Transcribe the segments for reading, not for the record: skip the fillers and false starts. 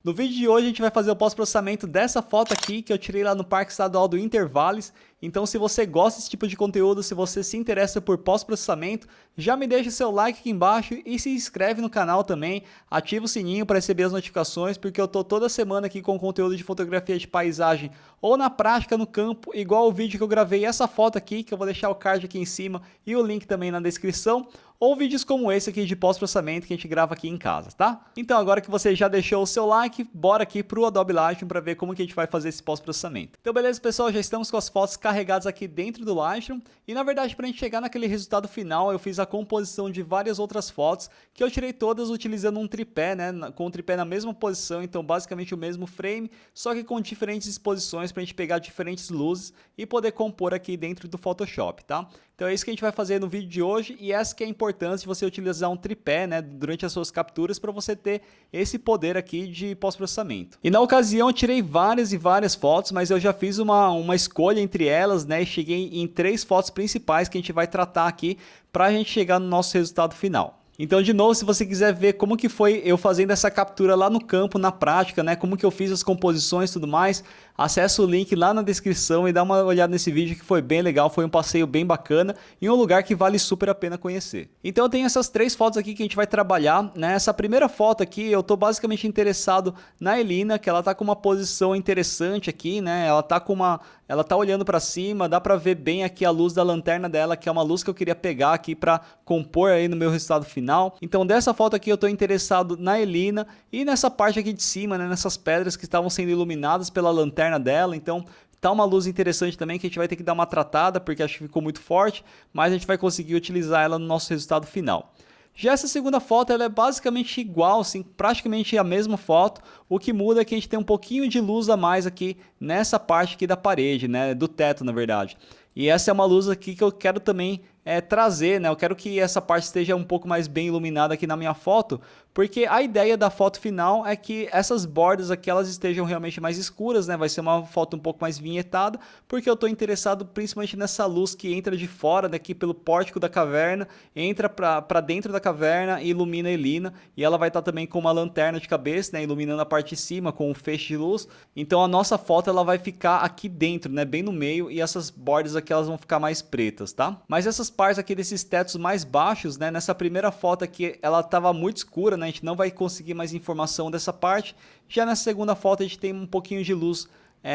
No vídeo de hoje a gente vai fazer o pós-processamento dessa foto aqui que eu tirei lá no Parque Estadual do Intervales. Então se você gosta desse tipo de conteúdo, se você se interessa por pós-processamento, já me deixa seu like aqui embaixo e se inscreve no canal também. Ativa o sininho para receber as notificações, porque eu tô toda semana aqui com conteúdo de fotografia de paisagem ou na prática no campo, igual o vídeo que eu gravei essa foto aqui, que eu vou deixar o card aqui em cima e o link também na descrição. Ou vídeos como esse aqui de pós-processamento que a gente grava aqui em casa, tá? Então agora que você já deixou o seu like, bora aqui pro Adobe Lightroom para ver como que a gente vai fazer esse pós-processamento. Então beleza pessoal, já estamos com as fotos carregadas aqui dentro do Lightroom e na verdade para a gente chegar naquele resultado final eu fiz a composição de várias outras fotos que eu tirei todas utilizando um tripé, né? Com o tripé na mesma posição, então basicamente o mesmo frame, só que com diferentes exposições para a gente pegar diferentes luzes e poder compor aqui dentro do Photoshop, tá? Então é isso que a gente vai fazer no vídeo de hoje e essa que é a importância de você utilizar um tripé, né, durante as suas capturas para você ter esse poder aqui de pós-processamento. E na ocasião eu tirei várias e várias fotos, mas eu já fiz uma escolha entre elas, né, e cheguei em 3 fotos principais que a gente vai tratar aqui para a gente chegar no nosso resultado final. Então, de novo, se você quiser ver como que foi eu fazendo essa captura lá no campo, na prática, né, como que eu fiz as composições e tudo mais, acessa o link lá na descrição e dá uma olhada nesse vídeo que foi bem legal, foi um passeio bem bacana e um lugar que vale super a pena conhecer. Então eu tenho essas 3 fotos aqui que a gente vai trabalhar, né? Essa primeira foto aqui eu tô basicamente interessado na Elina, que ela tá com uma posição interessante aqui, né? Ela tá olhando para cima, dá para ver bem aqui a luz da lanterna dela, que é uma luz que eu queria pegar aqui para compor aí no meu resultado final. Então dessa foto aqui eu tô interessado na Elina e nessa parte aqui de cima, né, nessas pedras que estavam sendo iluminadas pela lanterna dela, então tá uma luz interessante também que a gente vai ter que dar uma tratada porque acho que ficou muito forte, mas a gente vai conseguir utilizar ela no nosso resultado final. Já essa segunda foto ela é basicamente igual, assim, praticamente a mesma foto, o que muda é que a gente tem um pouquinho de luz a mais aqui nessa parte aqui da parede, né, do teto na verdade. E essa é uma luz aqui que eu quero também trazer, né? Eu quero que essa parte esteja um pouco mais bem iluminada aqui na minha foto, porque a ideia da foto final é que essas bordas aqui elas estejam realmente mais escuras, né? Vai ser uma foto um pouco mais vinhetada, porque eu estou interessado principalmente nessa luz que entra de fora daqui pelo pórtico da caverna, entra para dentro da caverna e ilumina a Elina, e ela vai estar também com uma lanterna de cabeça, né? Iluminando a parte de cima com um feixe de luz. Então a nossa foto ela vai ficar aqui dentro, né? Bem no meio, e essas bordas aqui elas vão ficar mais pretas, tá? Mas essas partes aqui desses tetos mais baixos, né? Nessa primeira foto aqui ela estava muito escura, né? A gente não vai conseguir mais informação dessa parte. Já nessa segunda foto a gente tem um pouquinho de luz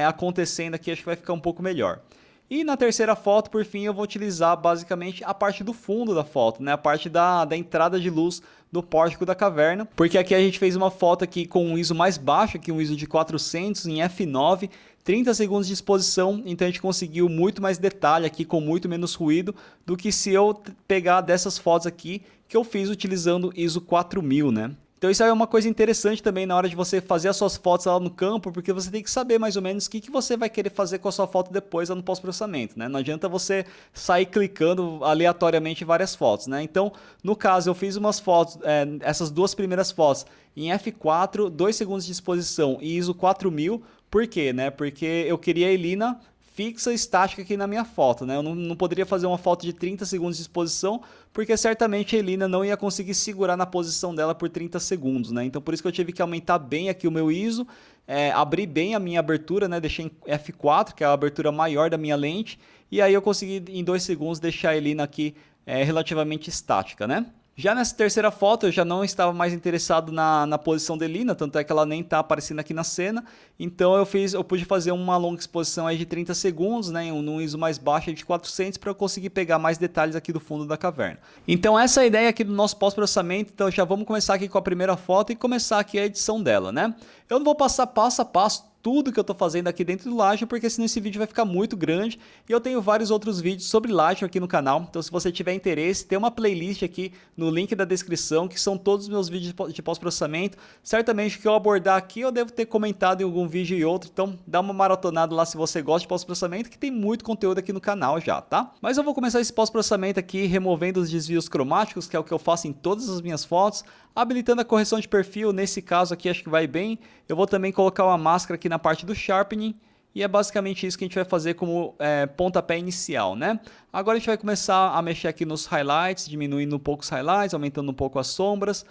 acontecendo aqui, acho que vai ficar um pouco melhor. E na terceira foto, por fim, eu vou utilizar basicamente a parte do fundo da foto, né? A parte da entrada de luz do pórtico da caverna, porque aqui a gente fez uma foto aqui com um ISO mais baixo, aqui um ISO de 400 em f9, 30 segundos de exposição, então a gente conseguiu muito mais detalhe aqui com muito menos ruído do que se eu pegar dessas fotos aqui que eu fiz utilizando ISO 4000, né? Então isso aí é uma coisa interessante também na hora de você fazer as suas fotos lá no campo, porque você tem que saber mais ou menos o que você vai querer fazer com a sua foto depois lá no pós-processamento, né? Não adianta você sair clicando aleatoriamente várias fotos, né? Então, no caso, eu fiz umas fotos, essas 2 primeiras fotos em f4, 2 segundos de exposição e ISO 4000, por quê, né? Porque eu queria a Elina fixa estática aqui na minha foto, né? Eu não poderia fazer uma foto de 30 segundos de exposição, porque certamente a Elina não ia conseguir segurar na posição dela por 30 segundos, né? Então por isso que eu tive que aumentar bem aqui o meu ISO, abrir bem a minha abertura, né? Deixei em f4, que é a abertura maior da minha lente, e aí eu consegui em 2 segundos deixar a Elina aqui relativamente estática, né? Já nessa terceira foto eu já não estava mais interessado na posição da Elina, tanto é que ela nem está aparecendo aqui na cena, então eu pude fazer uma longa exposição aí de 30 segundos, né, num ISO mais baixo de 400 para eu conseguir pegar mais detalhes aqui do fundo da caverna. Então essa é a ideia aqui do nosso pós-processamento, então já vamos começar aqui com a primeira foto e começar aqui a edição dela, né? Eu não vou passar passo a passo tudo que eu estou fazendo aqui dentro do Lightroom, porque senão esse vídeo vai ficar muito grande e eu tenho vários outros vídeos sobre Lightroom aqui no canal, então se você tiver interesse, tem uma playlist aqui no link da descrição, que são todos os meus vídeos de pós-processamento. Certamente o que eu abordar aqui eu devo ter comentado em algum vídeo e outro, então dá uma maratonada lá se você gosta de pós-processamento, que tem muito conteúdo aqui no canal já, tá? Mas eu vou começar esse pós-processamento aqui removendo os desvios cromáticos, que é o que eu faço em todas as minhas fotos, habilitando a correção de perfil, nesse caso aqui acho que vai bem. Eu vou também colocar uma máscara aqui na parte do sharpening, e é basicamente isso que a gente vai fazer como pontapé inicial, né? Agora a gente vai começar a mexer aqui nos highlights, diminuindo um pouco os highlights, aumentando um pouco as sombras.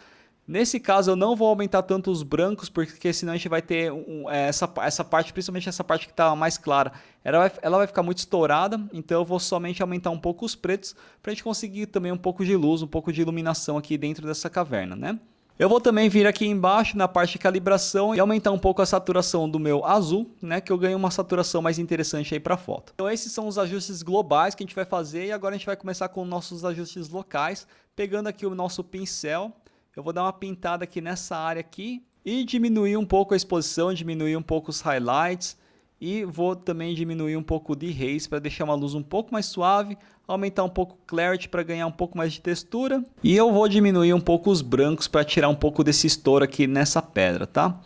Nesse caso eu não vou aumentar tanto os brancos, porque senão a gente vai ter essa parte, principalmente essa parte que está mais clara, ela vai ficar muito estourada, então eu vou somente aumentar um pouco os pretos, para a gente conseguir também um pouco de luz, um pouco de iluminação aqui dentro dessa caverna, né? Eu vou também vir aqui embaixo na parte de calibração e aumentar um pouco a saturação do meu azul, né, que eu ganho uma saturação mais interessante aí para a foto. Então esses são os ajustes globais que a gente vai fazer e agora a gente vai começar com nossos ajustes locais, pegando aqui o nosso pincel. Eu vou dar uma pintada aqui nessa área aqui e diminuir um pouco a exposição, diminuir um pouco os highlights e vou também diminuir um pouco de haze para deixar uma luz um pouco mais suave, aumentar um pouco o clarity para ganhar um pouco mais de textura e eu vou diminuir um pouco os brancos para tirar um pouco desse estouro aqui nessa pedra, tá?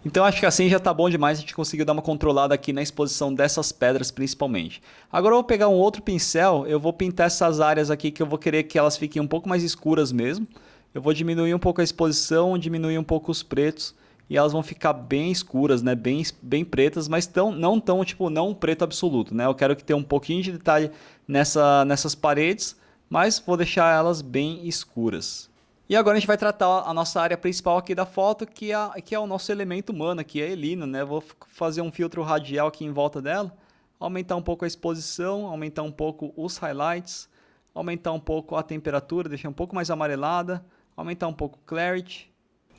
Então acho que assim já tá bom demais, a gente conseguiu dar uma controlada aqui na exposição dessas pedras principalmente. Agora eu vou pegar um outro pincel, eu vou pintar essas áreas aqui que eu vou querer que elas fiquem um pouco mais escuras mesmo. Eu vou diminuir um pouco a exposição, diminuir um pouco os pretos e elas vão ficar bem escuras, né? Bem pretas, mas não tão tipo não preto absoluto, né? Eu quero que tenha um pouquinho de detalhe nessas paredes, mas vou deixar elas bem escuras. E agora a gente vai tratar a nossa área principal aqui da foto, que é o nosso elemento humano, que é a Elina, né? Vou fazer um filtro radial aqui em volta dela, aumentar um pouco a exposição, aumentar um pouco os highlights, aumentar um pouco a temperatura, deixar um pouco mais amarelada, aumentar um pouco o clarity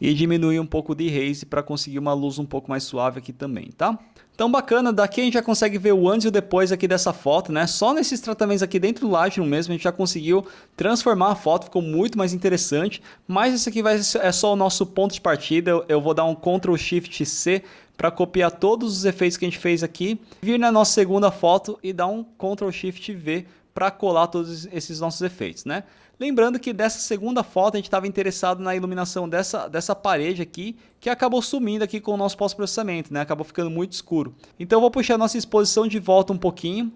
e diminuir um pouco de haze para conseguir uma luz um pouco mais suave aqui também, tá? Então bacana, daqui a gente já consegue ver o antes e o depois aqui dessa foto, né? Só nesses tratamentos aqui dentro do Lightroom mesmo a gente já conseguiu transformar a foto, ficou muito mais interessante, mas esse aqui é só o nosso ponto de partida. Eu vou dar um Ctrl Shift C para copiar todos os efeitos que a gente fez aqui, vir na nossa segunda foto e dar um Ctrl Shift V para colar todos esses nossos efeitos, né? Lembrando que dessa segunda foto a gente estava interessado na iluminação dessa parede aqui, que acabou sumindo aqui com o nosso pós-processamento, né? Acabou ficando muito escuro. Então eu vou puxar a nossa exposição de volta um pouquinho.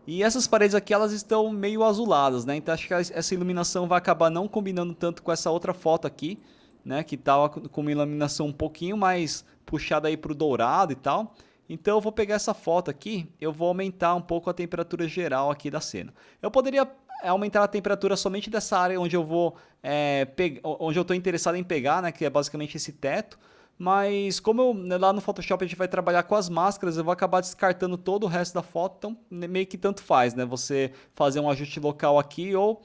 E essas paredes aqui elas estão meio azuladas, né? Então acho que essa iluminação vai acabar não combinando tanto com essa outra foto aqui, né? Que estava com uma iluminação um pouquinho mais puxada aí para o dourado e tal. Então eu vou pegar essa foto aqui, eu vou aumentar um pouco a temperatura geral aqui da cena. Eu poderia aumentar a temperatura somente dessa área onde eu vou onde eu estou interessado em pegar, né, que é basicamente esse teto. Mas como lá no Photoshop a gente vai trabalhar com as máscaras, eu vou acabar descartando todo o resto da foto, então meio que tanto faz, né? Você fazer um ajuste local aqui ou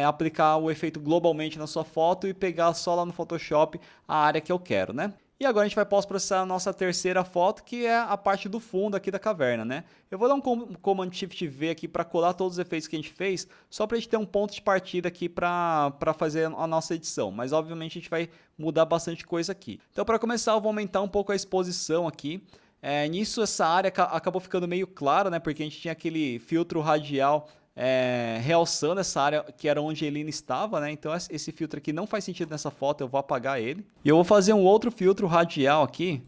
aplicar o efeito globalmente na sua foto e pegar só lá no Photoshop a área que eu quero, né? E agora a gente vai pós-processar a nossa terceira foto, que é a parte do fundo aqui da caverna, né? Eu vou dar um Command Shift V aqui para colar todos os efeitos que a gente fez, só para a gente ter um ponto de partida aqui para fazer a nossa edição. Mas obviamente a gente vai mudar bastante coisa aqui. Então para começar eu vou aumentar um pouco a exposição aqui. Nisso essa área acabou ficando meio clara, né? Porque a gente tinha aquele filtro radial realçando essa área que era onde a Elina estava, né? Então esse filtro aqui não faz sentido nessa foto, eu vou apagar ele. E eu vou fazer um outro filtro radial aqui,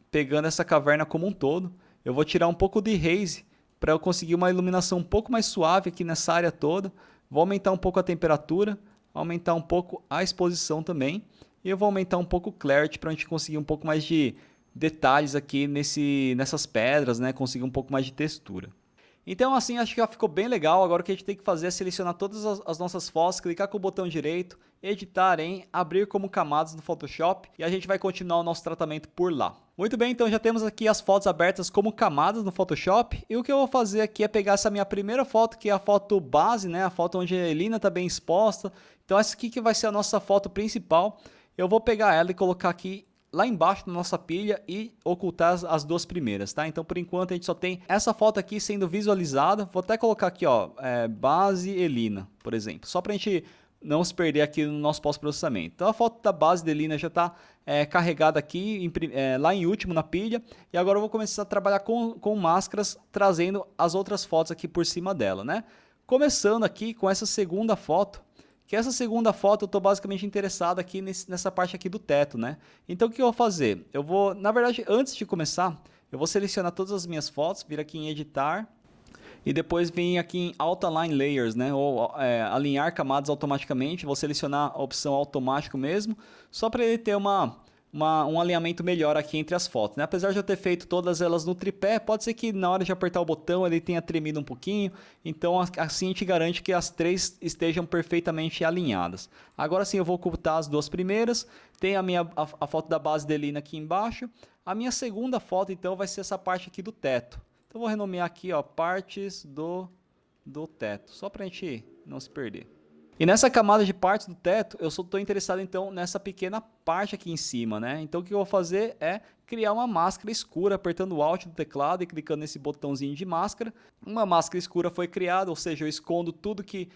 pegando essa caverna como um todo. Eu vou tirar um pouco de haze para eu conseguir uma iluminação um pouco mais suave aqui nessa área toda. Vou aumentar um pouco a temperatura, aumentar um pouco a exposição também. E eu vou aumentar um pouco o clarity para a gente conseguir um pouco mais de detalhes aqui nessas pedras, né? Conseguir um pouco mais de textura. Então assim, acho que já ficou bem legal. Agora o que a gente tem que fazer é selecionar todas as nossas fotos, clicar com o botão direito, editar em abrir como camadas no Photoshop e a gente vai continuar o nosso tratamento por lá. Muito bem, então já temos aqui as fotos abertas como camadas no Photoshop e o que eu vou fazer aqui é pegar essa minha primeira foto, que é a foto base, né? A foto onde a Elina está bem exposta. Então essa aqui que vai ser a nossa foto principal. Eu vou pegar ela e colocar aqui lá embaixo na nossa pilha e ocultar as duas primeiras, tá? Então por enquanto a gente só tem essa foto aqui sendo visualizada. Vou até colocar aqui, ó, base Elina, por exemplo, só pra gente não se perder aqui no nosso pós-processamento. Então a foto da base de Elina já está carregada aqui lá em último na pilha. E agora eu vou começar a trabalhar com máscaras, trazendo as outras fotos aqui por cima dela, né? Começando aqui com essa segunda foto. Que essa segunda foto eu estou basicamente interessado aqui nessa parte aqui do teto, né? Então o que eu vou fazer? Eu vou, na verdade, antes de começar, eu vou selecionar todas as minhas fotos, vir aqui em editar e depois vir aqui em Align Layers, né? Ou alinhar camadas automaticamente. Vou selecionar a opção automático mesmo, só para ele ter uma um alinhamento melhor aqui entre as fotos, né? Apesar de eu ter feito todas elas no tripé, pode ser que na hora de apertar o botão ele tenha tremido um pouquinho, então assim a gente garante que as três estejam perfeitamente alinhadas. Agora sim eu vou ocultar as duas primeiras, tem a foto da base da Elina aqui embaixo. A minha segunda foto então vai ser essa parte aqui do teto. Então eu vou renomear aqui, ó, partes do teto, só para a gente não se perder. E nessa camada de partes do teto, eu só estou interessado então nessa pequena parte aqui em cima, né? Então o que eu vou fazer é criar uma máscara escura, apertando o Alt do teclado e clicando nesse botãozinho de máscara. Uma máscara escura foi criada, ou seja, eu escondo tudo que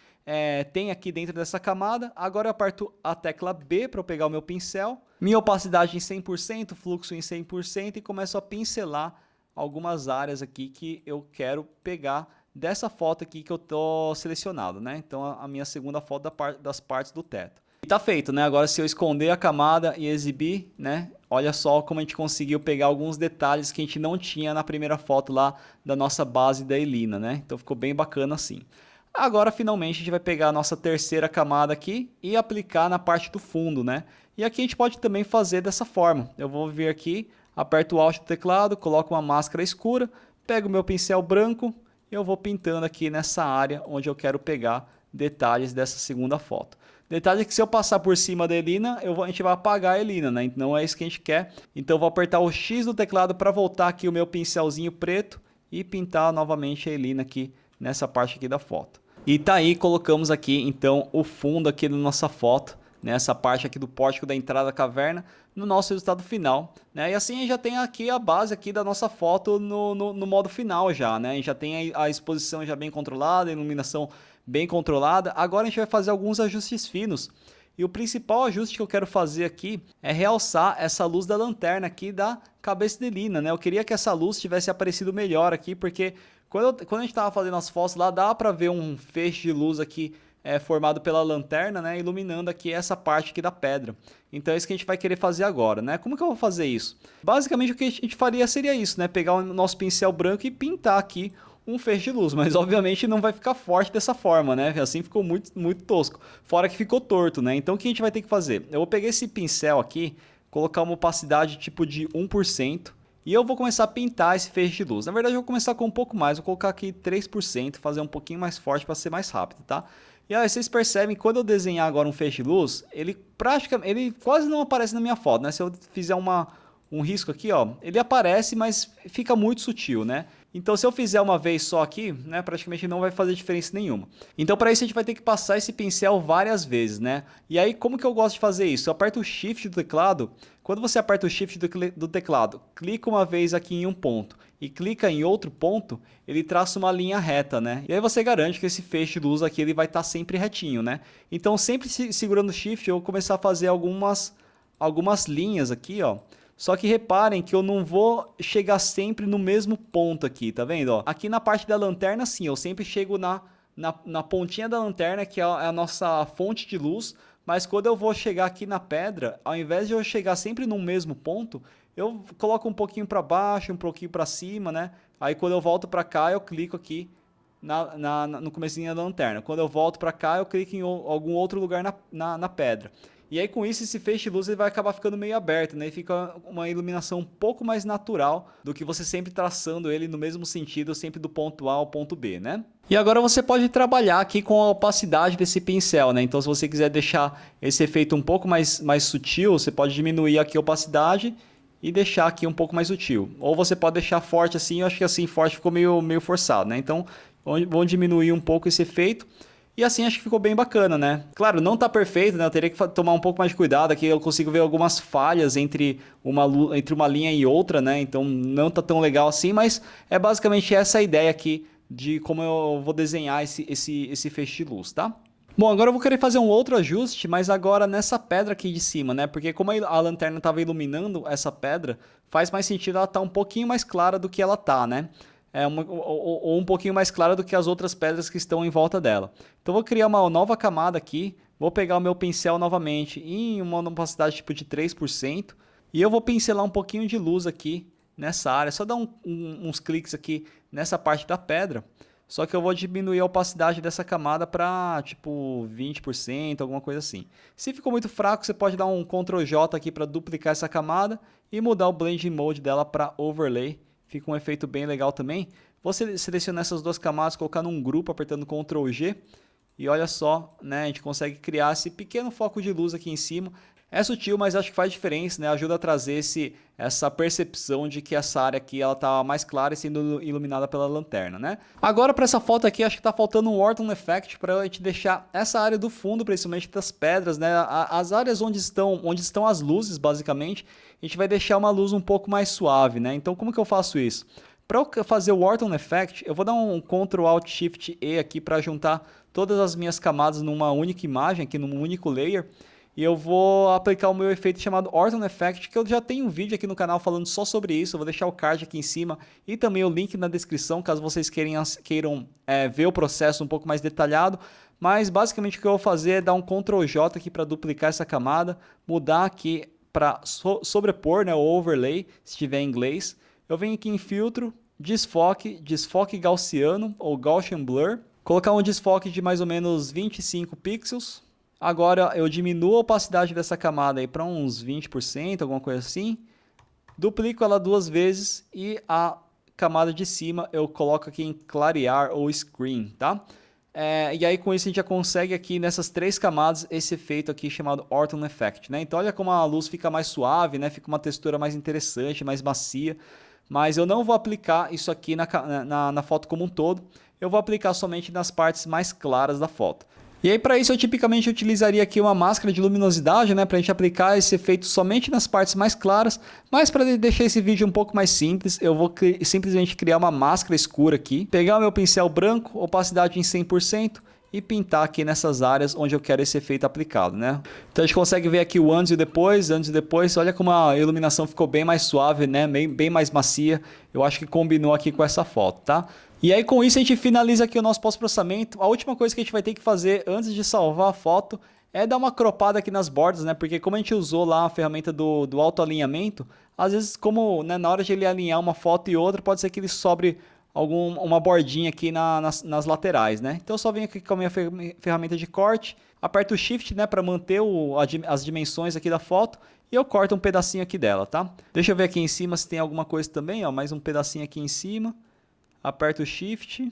tem aqui dentro dessa camada. Agora eu aperto a tecla B para eu pegar o meu pincel. Minha opacidade em 100%, fluxo em 100% e começo a pincelar algumas áreas aqui que eu quero pegar dessa foto aqui que eu tô selecionado, né? Então a minha segunda foto das partes do teto. E tá feito, né? Agora se eu esconder a camada e exibir, né? Olha só como a gente conseguiu pegar alguns detalhes que a gente não tinha na primeira foto lá da nossa base da Elina, né? Então ficou bem bacana assim. Agora finalmente a gente vai pegar a nossa terceira camada aqui e aplicar na parte do fundo, né? E aqui a gente pode também fazer dessa forma. Eu vou vir aqui, aperto o Alt do teclado, coloco uma máscara escura, pego o meu pincel branco, eu vou pintando aqui nessa área onde eu quero pegar detalhes dessa segunda foto. Detalhe que se eu passar por cima da Elina, a gente vai apagar a Elina, né? Não é isso que a gente quer. Então eu vou apertar o X do teclado para voltar aqui o meu pincelzinho preto e pintar novamente a Elina aqui nessa parte aqui da foto. E tá aí, colocamos aqui então o fundo aqui da nossa foto, nessa parte aqui do pórtico da entrada da caverna, no nosso resultado final, né? E assim já tem aqui a base aqui da nossa foto no modo final já, né? Já tem a exposição já bem controlada, a iluminação bem controlada. Agora a gente vai fazer alguns ajustes finos. E o principal ajuste que eu quero fazer aqui é realçar essa luz da lanterna aqui da cabeça de Elina, né? Eu queria que essa luz tivesse aparecido melhor aqui, porque quando a gente estava fazendo as fotos lá, dá para ver um feixe de luz aqui formado pela lanterna, né, iluminando aqui essa parte aqui da pedra. Então é isso que a gente vai querer fazer agora, né? Como que eu vou fazer isso? Basicamente o que a gente faria seria isso, né? Pegar o nosso pincel branco e pintar aqui um feixe de luz, mas obviamente não vai ficar forte dessa forma, né? Assim ficou muito tosco. Fora que ficou torto, né? Então o que a gente vai ter que fazer? Eu vou pegar esse pincel aqui, colocar uma opacidade tipo de 1%, e eu vou começar a pintar esse feixe de luz. Na verdade eu vou começar com um pouco mais, vou colocar aqui 3%, fazer um pouquinho mais forte para ser mais rápido, tá? E aí vocês percebem que quando eu desenhar agora um feixe de luz, ele quase não aparece na minha foto, né? Se eu fizer um risco aqui, ó, ele aparece, mas fica muito sutil, né? Então se eu fizer uma vez só aqui, né, praticamente não vai fazer diferença nenhuma. Então para isso a gente vai ter que passar esse pincel várias vezes, né? E aí como que eu gosto de fazer isso? Eu aperto o Shift do teclado. Quando você aperta o Shift do teclado, clica uma vez aqui em um ponto e clica em outro ponto, ele traça uma linha reta, né? E aí você garante que esse feixe de luz aqui ele vai estar sempre retinho, né? Então sempre segurando o Shift eu vou começar a fazer algumas linhas aqui, ó. Só que reparem que eu não vou chegar sempre no mesmo ponto aqui, tá vendo? Ó, aqui na parte da lanterna sim, eu sempre chego na pontinha da lanterna, que é a nossa fonte de luz. Mas quando eu vou chegar aqui na pedra, ao invés de eu chegar sempre no mesmo ponto, eu coloco um pouquinho para baixo, um pouquinho para cima, né? Aí quando eu volto para cá, eu clico aqui no comecinho da lanterna. Quando eu volto para cá, eu clico em algum outro lugar na pedra. E aí com isso, esse feixe de luz ele vai acabar ficando meio aberto, né? E fica uma iluminação um pouco mais natural do que você sempre traçando ele no mesmo sentido, sempre do ponto A ao ponto B, né? E agora você pode trabalhar aqui com a opacidade desse pincel, né? Então se você quiser deixar esse efeito um pouco mais sutil, você pode diminuir aqui a opacidade e deixar aqui um pouco mais sutil. Ou você pode deixar forte assim, eu acho que assim forte ficou meio forçado, né? Então vamos diminuir um pouco esse efeito. E assim acho que ficou bem bacana, né? Claro, não tá perfeito, né? Eu teria que tomar um pouco mais de cuidado aqui. Eu consigo ver algumas falhas entre uma linha e outra, né? Então não tá tão legal assim, mas é basicamente essa a ideia aqui de como eu vou desenhar esse feixe de luz, tá? Bom, agora eu vou querer fazer um outro ajuste, mas agora nessa pedra aqui de cima, né? Porque como a lanterna estava iluminando essa pedra, faz mais sentido ela estar um pouquinho mais clara do que ela tá, né? Ou um pouquinho mais clara do que as outras pedras que estão em volta dela. Então eu vou criar uma nova camada aqui, vou pegar o meu pincel novamente em uma opacidade tipo de 3%, e eu vou pincelar um pouquinho de luz aqui nessa área, só dar uns cliques aqui nessa parte da pedra, só que eu vou diminuir a opacidade dessa camada para tipo 20%, alguma coisa assim. Se ficou muito fraco, você pode dar um Ctrl J aqui para duplicar essa camada e mudar o Blending Mode dela para Overlay. Fica um efeito bem legal também. Vou selecionar essas duas camadas, colocar num grupo apertando Ctrl G. E olha só, né, a gente consegue criar esse pequeno foco de luz aqui em cima. É sutil, mas acho que faz diferença, né? Ajuda a trazer essa percepção de que essa área aqui ela tá mais clara e sendo iluminada pela lanterna, né? Agora para essa foto aqui, acho que tá faltando um Orton Effect para a gente deixar essa área do fundo, principalmente das pedras, né? As áreas onde estão as luzes, basicamente, a gente vai deixar uma luz um pouco mais suave, né? Então como que eu faço isso? Para eu fazer o Orton Effect, eu vou dar um Ctrl Alt Shift E aqui para juntar todas as minhas camadas numa única imagem, aqui num único layer. E eu vou aplicar o meu efeito chamado Orton Effect, que eu já tenho um vídeo aqui no canal falando só sobre isso. Eu vou deixar o card aqui em cima e também o link na descrição, caso vocês queiram ver o processo um pouco mais detalhado. Mas basicamente o que eu vou fazer é dar um Ctrl J aqui para duplicar essa camada, mudar aqui para sobrepor, né, o overlay, se tiver em inglês. Eu venho aqui em filtro, desfoque gaussiano ou Gaussian Blur, colocar um desfoque de mais ou menos 25 pixels. Agora eu diminuo a opacidade dessa camada aí para uns 20%, alguma coisa assim. Duplico ela duas vezes e a camada de cima eu coloco aqui em clarear ou screen, tá? E aí com isso a gente já consegue aqui nessas três camadas esse efeito aqui chamado Orton Effect, né? Então olha como a luz fica mais suave, né? Fica uma textura mais interessante, mais macia. Mas eu não vou aplicar isso aqui na foto como um todo. Eu vou aplicar somente nas partes mais claras da foto. E aí para isso eu tipicamente utilizaria aqui uma máscara de luminosidade, né, para a gente aplicar esse efeito somente nas partes mais claras, mas para deixar esse vídeo um pouco mais simples, eu vou simplesmente criar uma máscara escura aqui, pegar o meu pincel branco, opacidade em 100% e pintar aqui nessas áreas onde eu quero esse efeito aplicado, né? Então a gente consegue ver aqui o antes e depois, olha como a iluminação ficou bem mais suave, né, bem mais macia, eu acho que combinou aqui com essa foto, tá? E aí com isso a gente finaliza aqui o nosso pós-processamento. A última coisa que a gente vai ter que fazer antes de salvar a foto é dar uma cropada aqui nas bordas, né? Porque como a gente usou lá a ferramenta do autoalinhamento, às vezes como, né, na hora de ele alinhar uma foto e outra, pode ser que ele sobre uma bordinha aqui nas laterais, né? Então eu só venho aqui com a minha ferramenta de corte, aperto o Shift, né, para manter as dimensões aqui da foto e eu corto um pedacinho aqui dela, tá? Deixa eu ver aqui em cima se tem alguma coisa também, ó, mais um pedacinho aqui em cima. Aperto o Shift.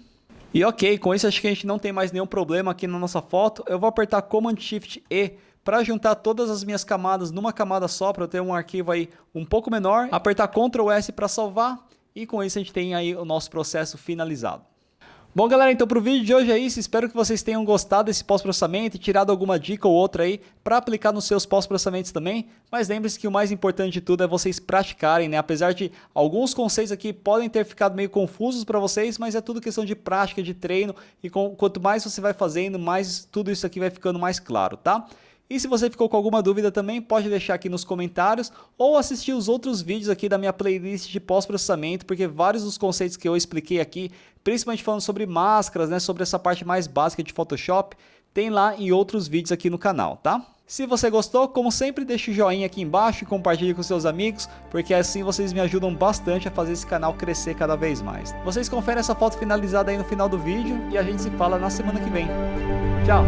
E ok, com isso acho que a gente não tem mais nenhum problema aqui na nossa foto. Eu vou apertar Command Shift E para juntar todas as minhas camadas numa camada só, para eu ter um arquivo aí um pouco menor. Apertar Ctrl S para salvar. E com isso a gente tem aí o nosso processo finalizado. Bom galera, então para o vídeo de hoje é isso, espero que vocês tenham gostado desse pós-processamento e tirado alguma dica ou outra aí para aplicar nos seus pós-processamentos também, mas lembre-se que o mais importante de tudo é vocês praticarem, né? Apesar de alguns conceitos aqui podem ter ficado meio confusos para vocês, mas é tudo questão de prática, de treino e quanto mais você vai fazendo, mais tudo isso aqui vai ficando mais claro, tá? E se você ficou com alguma dúvida também, pode deixar aqui nos comentários ou assistir os outros vídeos aqui da minha playlist de pós-processamento, porque vários dos conceitos que eu expliquei aqui, principalmente falando sobre máscaras, né, sobre essa parte mais básica de Photoshop, tem lá em outros vídeos aqui no canal, tá? Se você gostou, como sempre, deixa o joinha aqui embaixo e compartilhe com seus amigos, porque assim vocês me ajudam bastante a fazer esse canal crescer cada vez mais. Vocês conferem essa foto finalizada aí no final do vídeo e a gente se fala na semana que vem. Tchau!